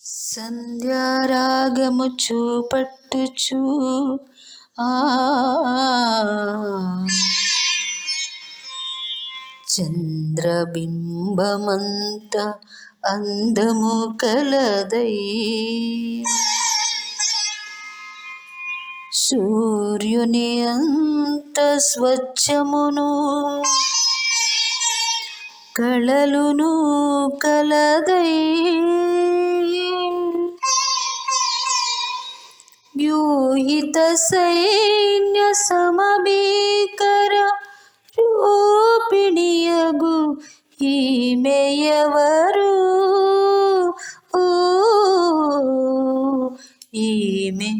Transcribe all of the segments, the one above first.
సంధ్యారాగము చూపట్టుచు చంద్రబింబమంత అందము కలదై సూర్యుని అంత స్వచ్ఛమును కళలును కలదై వ్యూహిత సైన్య సమభీకర రూపిణియగు ఈమెయవరు ఈమె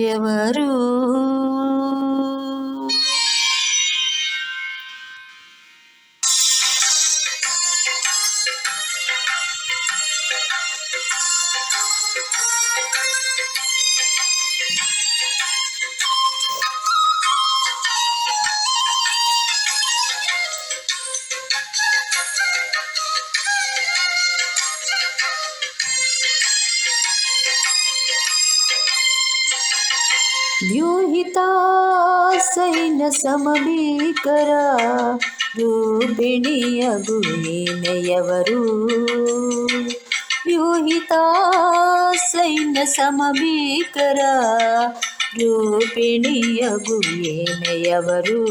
ఎవరు వ్యూహితా సైన్య సమభీకర రూపిణియగు ఈమెయవరు వ్యూహితా సైన్య సమభీకర రూపిణియగు ఈమెయవరు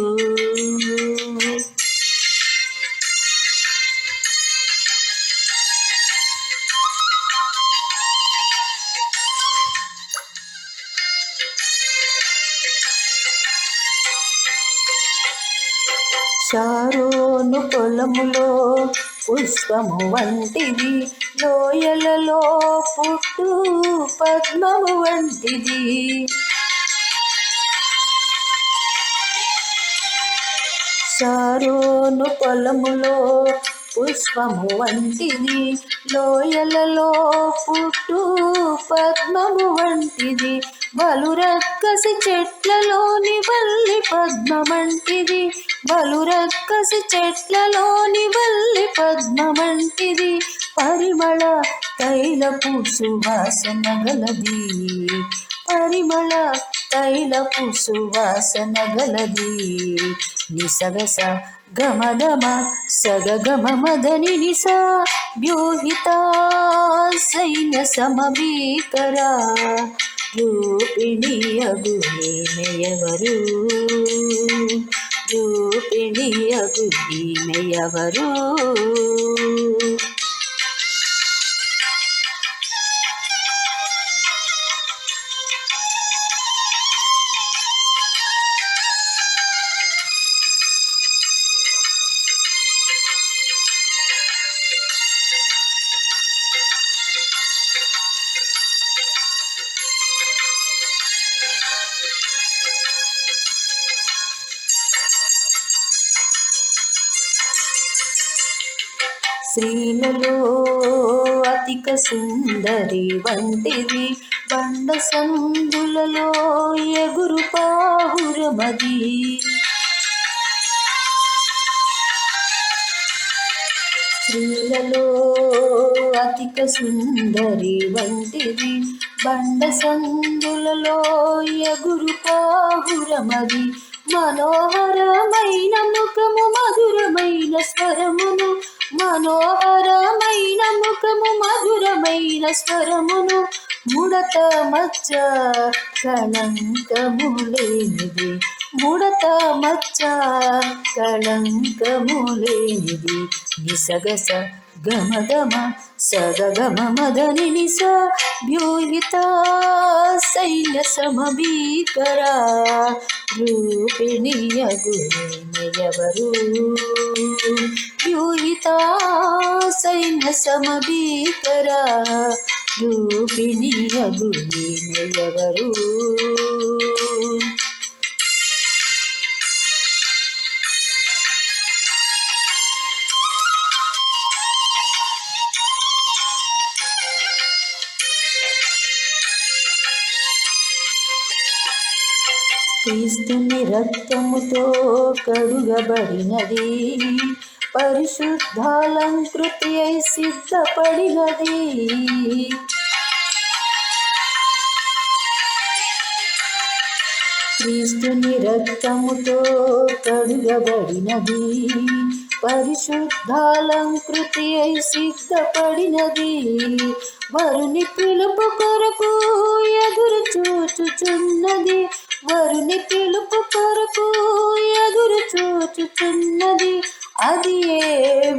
షారోను పొలములో పుష్పము వంటిది, లోయలలో పుట్టు పద్మము వంటిది. షారోను పొలములో పుష్పము వంటిది, లోయలలో పుట్టు పద్మము వంటిది. బలురక్కసి చెట్లలోని వల్లి పద్మమంటిది, బలురక్కసి చెట్లలోని వల్లి పద్మమంటిది. పరిమళ తైలపు సువాసన గలది, పరిమళ తైలపు సువాసన గలది. నిసగస గమదమ సగగమ మదని నిస వ్యూహిత సైన్య సమభీకర రూపిణియగు ఈమెయవరు రూపిణియగు ఈమెయవరు స్త్రీలలో అతిక సుందరి వంటిది, బండ సందులలో ఎగురు పావురమది. స్త్రీలలో అతిక సుందరి వంటిది, బండ సందులలో ఎగురు పావురమది. మనోహరమైన ముఖము మధురమైన స్వరమును, మనోహరమైన ముఖము మధురమైన స్వరమును. ముడత మచ్చ కళంకము లేనిది, ముడత మచ్చ కళంకము లేనిది. నిసగస గమదమ సగగమ మదని నిస వ్యూహిత సైన్య సమభీకర రూపిణియగు ఈమెయవరు వ్యూహిత సైన్య సమభీకర రూపిణియగు ఈమెయవరు. క్రీస్తుని రక్తముతో కడుగబడినది, పరిశుద్ధాలంకృతి అయి సిద్ధపడినది. క్రీస్తుని రక్తముతో కడుగబడినది, పరిశుద్ధాలంకృతి అయి సిద్ధపడినది. వరుని పిలుపు కొరకు ఎదురు చూచుచున్నది, వరుని పిలుపు కొరకు ఎదురు చూచుచున్నది. అది ఏ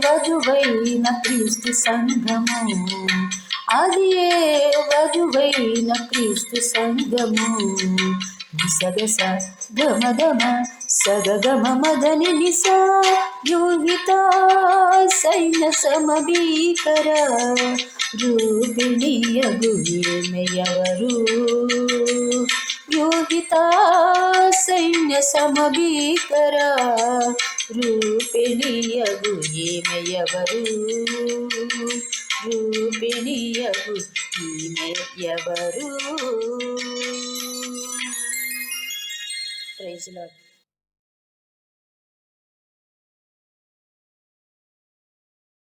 వధువైన క్రీస్తు సంఘము, అది ఏ వధువైన క్రీస్తు సంఘము. నిసగస గమగమ సగగమ మదని నిస యోగిత సైన సమభీకర రూపిణియగు ఈమెయవరు, యోగిత సైన్య సమభీకర రూపిణియగు ఈమెయవరు, రూపిణియగు ఈమెయవరు. Praise lord.